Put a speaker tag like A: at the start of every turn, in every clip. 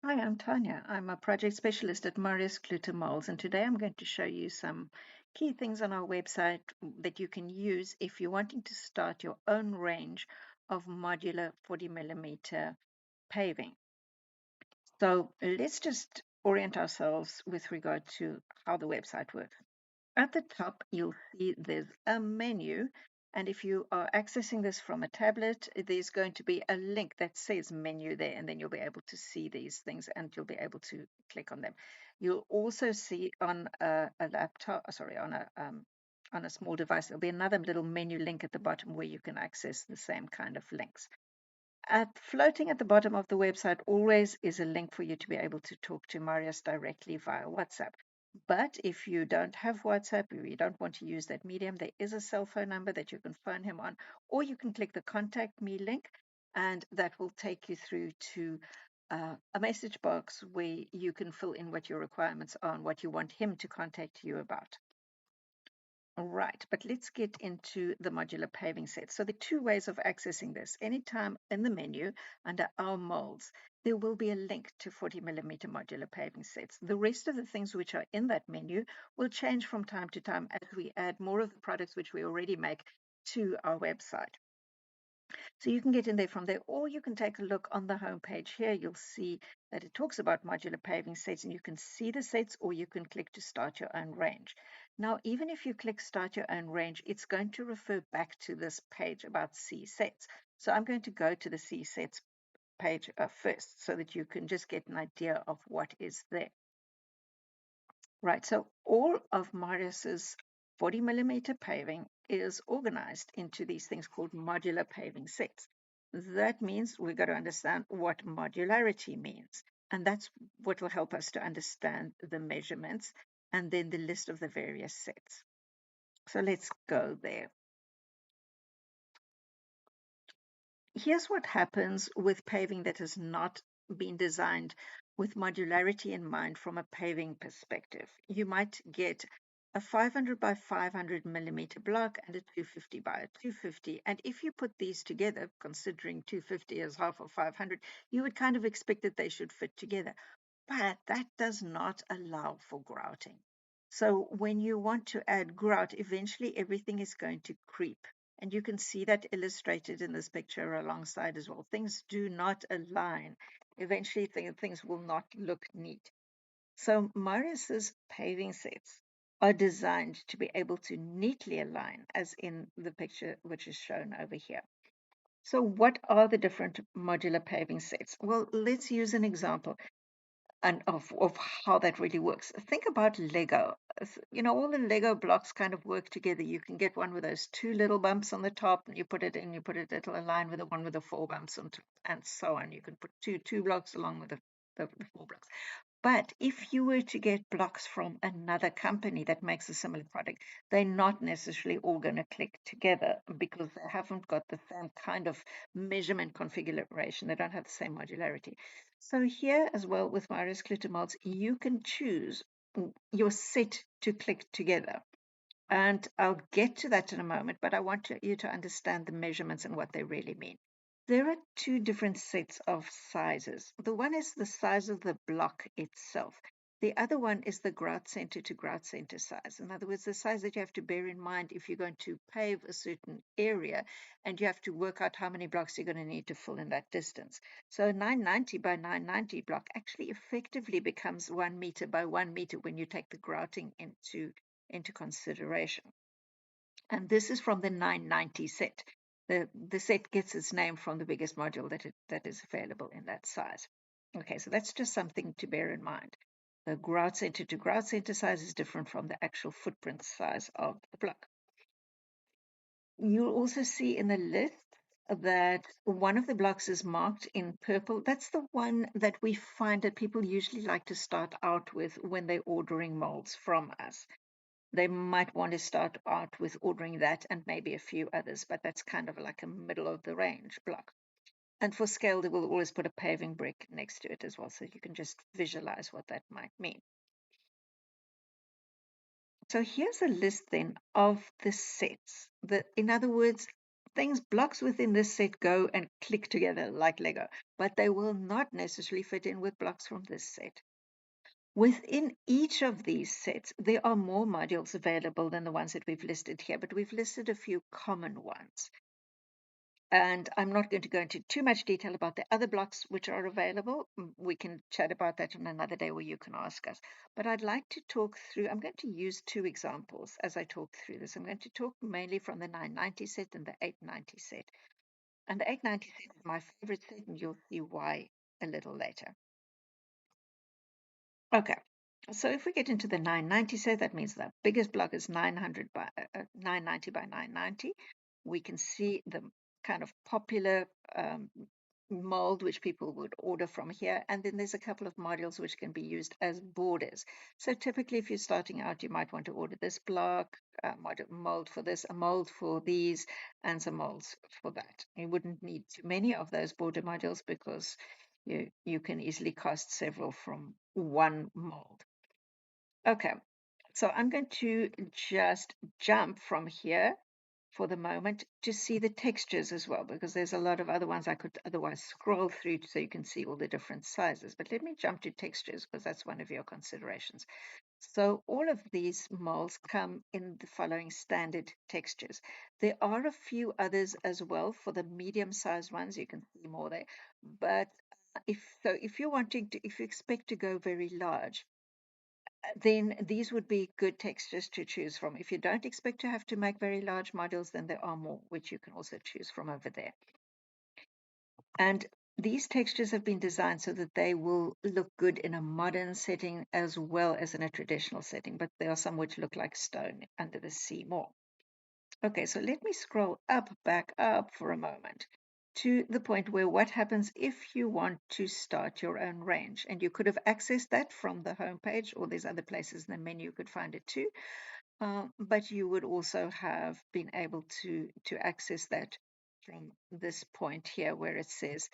A: Hi, I'm Tanya. I'm a project specialist at Marius Cloete Moulds, and today I'm going to show you some key things on our website that you can use if you're wanting to start your own range of modular 40 millimeter paving. So let's just orient ourselves with regard to how the website works. At the top, you'll see there's a menu. And if you are accessing this from a tablet, there's going to be a link that says menu there, and then you'll be able to see these things and you'll be able to click on them. You'll also see on a laptop, sorry, on a small device, there'll be another little menu link at the bottom where you can access the same kind of links. Floating at the bottom of the website always is a link for you to be able to talk to Marius directly via WhatsApp. But if you don't have WhatsApp, or you don't want to use that medium, there is a cell phone number that you can phone him on, or you can click the Contact Me link, and that will take you through to a message box where you can fill in what your requirements are and what you want him to contact you about. Right, but let's get into the modular paving set. So the two ways of accessing this. Anytime in the menu under our molds, there will be a link to 40 millimeter modular paving sets. The rest of the things which are in that menu will change from time to time as we add more of the products which we already make to our website. So you can get in there from there, or you can take a look on the homepage here. You'll see that it talks about modular paving sets, and you can see the sets, or you can click to start your own range. Now, even if you click start your own range, it's going to refer back to this page about C sets. So I'm going to go to the C sets page first so that you can just get an idea of what is there. Right, so all of Marius's 40 millimeter paving is organized into these things called modular paving sets. That means we've got to understand what modularity means. And that's what will help us to understand the measurements and then the list of the various sets. So let's go there. Here's what happens with paving that has not been designed with modularity in mind from a paving perspective. You might get a 500 by 500 millimeter block and a 250 by a 250. And if you put these together, considering 250 is half of 500, you would kind of expect that they should fit together. But that does not allow for grouting. So when you want to add grout, eventually everything is going to creep. And you can see that illustrated in this picture alongside as well. Things do not align. Eventually things will not look neat. So Marius's paving sets are designed to be able to neatly align, as in the picture which is shown over here. So what are the different modular paving sets? Well, let's use an example and of how that really works. Think about Lego. You know, all the Lego blocks kind of work together. You can get one with those two little bumps on the top, and you put it in, it'll align with the one with the four bumps and so on. You can put two blocks along with the four blocks. But if you were to get blocks from another company that makes a similar product, they're not necessarily all going to click together because they haven't got the same kind of measurement configuration. They don't have the same modularity. So here as well with Marius Cloete Moulds, you can choose your set to click together. And I'll get to that in a moment, but I want you to understand the measurements and what they really mean. There are two different sets of sizes. The one is the size of the block itself. The other one is the grout center to grout center size. In other words, the size that you have to bear in mind if you're going to pave a certain area and you have to work out how many blocks you're going to need to fill in that distance. So a 990 by 990 block actually effectively becomes 1 meter by 1 meter when you take the grouting into consideration. And this is from the 990 set. The set gets its name from the biggest module that is available in that size. Okay, so that's just something to bear in mind. The grout center to grout center size is different from the actual footprint size of the block. You'll also see in the list that one of the blocks is marked in purple. That's the one that we find that people usually like to start out with when they're ordering molds from us. They might want to start out with ordering that and maybe a few others, but that's kind of like a middle of the range block. And for scale, they will always put a paving brick next to it as well, so you can just visualize what that might mean. So here's a list then of the sets. In other words, blocks within this set go and click together like Lego, but they will not necessarily fit in with blocks from this set. Within each of these sets, there are more modules available than the ones that we've listed here, but we've listed a few common ones. And I'm not going to go into too much detail about the other blocks which are available. We can chat about that on another day where you can ask us. But I'd like to talk through, I'm going to use two examples as I talk through this. I'm going to talk mainly from the 990 set and the 890 set. And the 890 set is my favorite set, and you'll see why a little later. Okay, so if we get into the 990 set, that means the biggest block is 990 by 990. We can see the kind of popular mold which people would order from here. And then there's a couple of modules which can be used as borders. So typically, if you're starting out, you might want to order this block, mold for this, a mold for these, and some molds for that. You wouldn't need too many of those border modules because you can easily cast several from one mold. Okay, so I'm going to just jump from here for the moment to see the textures as well, because there's a lot of other ones I could otherwise scroll through so you can see all the different sizes. But let me jump to textures because that's one of your considerations. So all of these molds come in the following standard textures. There are a few others as well for the medium-sized ones. You can see more there. But if you're wanting to, if you expect to go very large, then these would be good textures to choose from. If you don't expect to have to make very large modules, then there are more which you can also choose from over there. And these textures have been designed so that they will look good in a modern setting as well as in a traditional setting, but there are some which look like stone under the sea more. Okay, so let me scroll back up for a moment to the point where what happens if you want to start your own range. And you could have accessed that from the homepage, or there's other places in the menu you could find it too. But you would also have been able to access that from this point here where it says,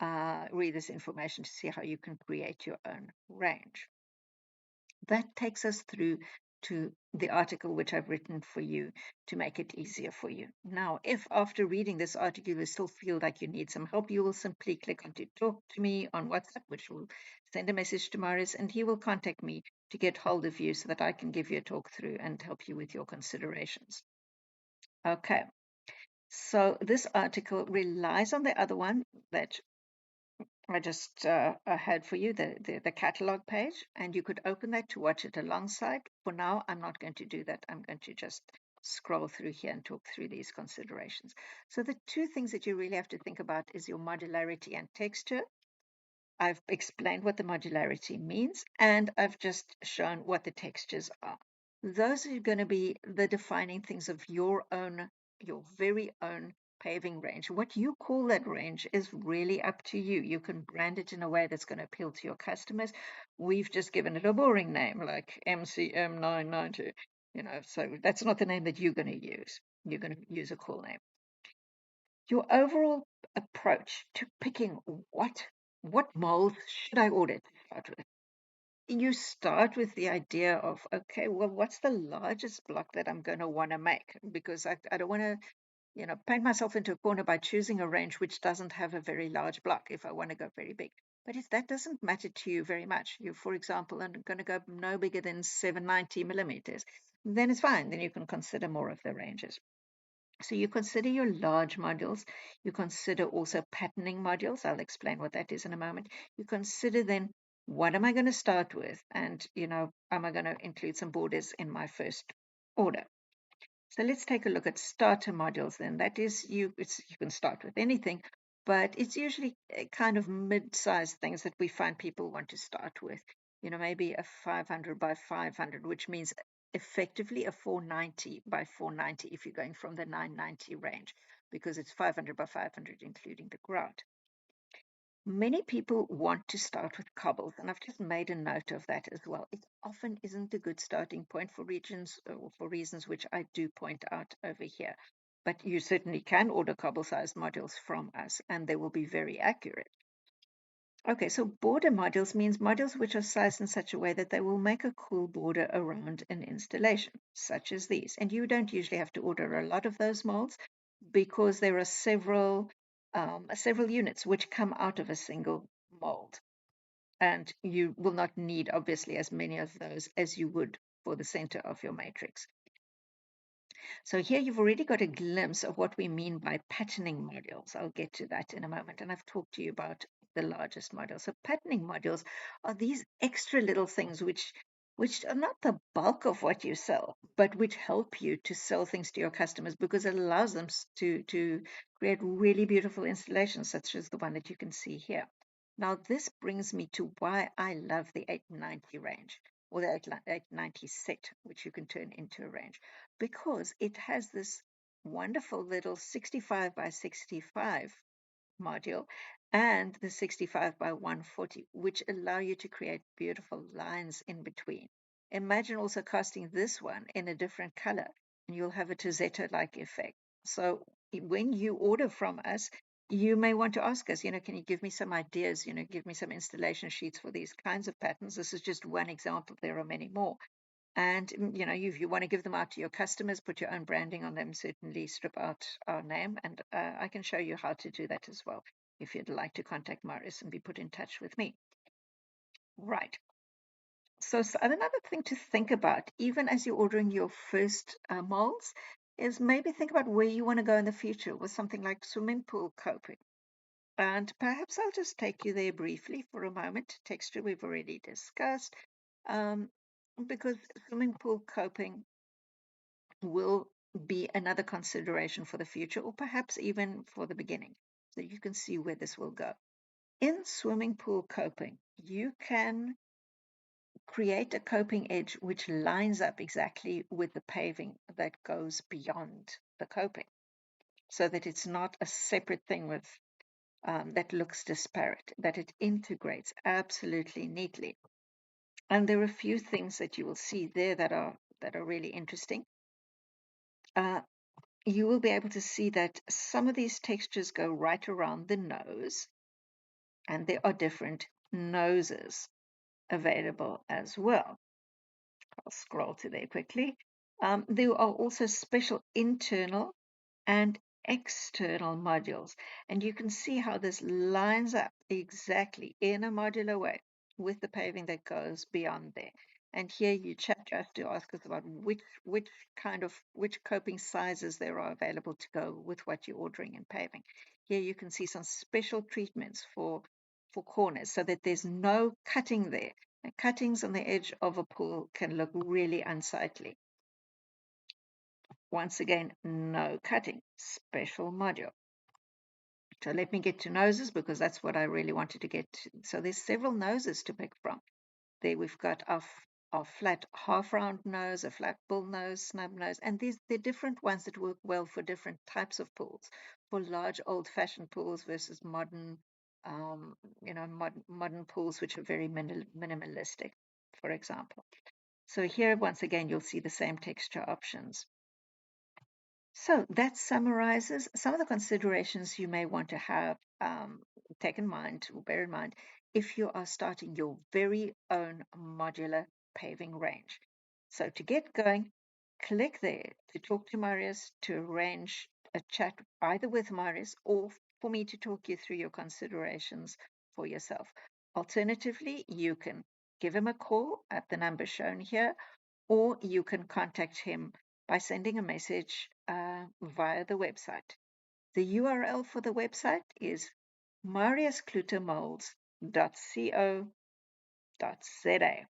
A: read this information to see how you can create your own range. That takes us through to the article which I've written for you to make it easier for you. Now, if after reading this article you still feel like you need some help, you will simply click on to talk to me on WhatsApp, which will send a message to Marius, and he will contact me to get hold of you so that I can give you a talk through and help you with your considerations. Okay, so this article relies on the other one that I just had for you, the catalog page, and you could open that to watch it alongside. For now, I'm not going to do that. I'm going to just scroll through here and talk through these considerations. So the two things that you really have to think about is your modularity and texture. I've explained what the modularity means, and I've just shown what the textures are. Those are going to be the defining things of your very own paving range. What you call that range is really up to you. You can brand it in a way that's going to appeal to your customers. We've just given it a boring name like MCM 990, so that's not the name that you're going to use. You're going to use a cool name. Your overall approach to picking what molds should I order to start with? You start with the idea of, okay, well, what's the largest block that I'm going to want to make? Because I don't want to, paint myself into a corner by choosing a range which doesn't have a very large block if I want to go very big. But if that doesn't matter to you very much, you, for example, are going to go no bigger than 790 millimeters, then it's fine. Then you can consider more of the ranges. So you consider your large modules. You consider also patterning modules. I'll explain what that is in a moment. You consider then, what am I going to start with? And, am I going to include some borders in my first order? So let's take a look at starter modules then. That is, you can start with anything, but it's usually kind of mid-sized things that we find people want to start with. Maybe a 500 by 500, which means effectively a 490 by 490 if you're going from the 990 range, because it's 500 by 500 including the grout. Many people want to start with cobbles, and I've just made a note of that as well. It often isn't a good starting point for regions or for reasons which I do point out over here. But you certainly can order cobble-sized modules from us, and they will be very accurate. Okay, so border modules means modules which are sized in such a way that they will make a cool border around an installation, such as these. And you don't usually have to order a lot of those molds, because there are several units which come out of a single mold. And you will not need, obviously, as many of those as you would for the center of your matrix. So here you've already got a glimpse of what we mean by patterning modules. I'll get to that in a moment. And I've talked to you about the largest module. So patterning modules are these extra little things which are not the bulk of what you sell, but which help you to sell things to your customers because it allows them to create really beautiful installations, such as the one that you can see here. Now, this brings me to why I love the 890 range, or the 890 set, which you can turn into a range, because it has this wonderful little 65 by 65 module and the 65 by 140, which allow you to create beautiful lines in between. Imagine also casting this one in a different color, and you'll have a Tozetto-like effect. So when you order from us, you may want to ask us, can you give me some ideas, give me some installation sheets for these kinds of patterns. This is just one example. There are many more. And if you want to give them out to your customers, put your own branding on them, certainly strip out our name. And I can show you how to do that as well if you'd like to contact Marius and be put in touch with me. Right. So another thing to think about, even as you're ordering your first molds, is maybe think about where you want to go in the future with something like swimming pool coping. And perhaps I'll just take you there briefly for a moment. Texture we've already discussed, because swimming pool coping will be another consideration for the future, or perhaps even for the beginning. So you can see where this will go. In swimming pool coping, you can create a coping edge which lines up exactly with the paving that goes beyond the coping, so that it's not a separate thing with that looks disparate, that it integrates absolutely neatly. And there are a few things that you will see there that are really interesting. You will be able to see that some of these textures go right around the nose, and there are different noses available as well. I'll scroll to there quickly. There are also special internal and external modules, and you can see how this lines up exactly in a modular way with the paving that goes beyond there. And here you have to ask us about which coping sizes there are available to go with what you're ordering in paving. Here you can see some special treatments for corners so that there's no cutting there. And cuttings on the edge of a pool can look really unsightly. Once again, no cutting, special module. So let me get to noses because that's what I really wanted to get to. So there's several noses to pick from. There we've got our flat half-round nose, a flat bull nose, snub nose, and they're different ones that work well for different types of pools. For large old-fashioned pools versus modern, modern pools which are very minimalistic, for example. So here, once again, you'll see the same texture options. So that summarizes some of the considerations you may want to have take in mind or bear in mind if you are starting your very own modular paving range. So to get going, click there to talk to Marius to arrange a chat either with Marius or for me to talk you through your considerations for yourself. Alternatively, you can give him a call at the number shown here, or you can contact him by sending a message via the website. The URL for the website is mariuscloetemolds.co.za.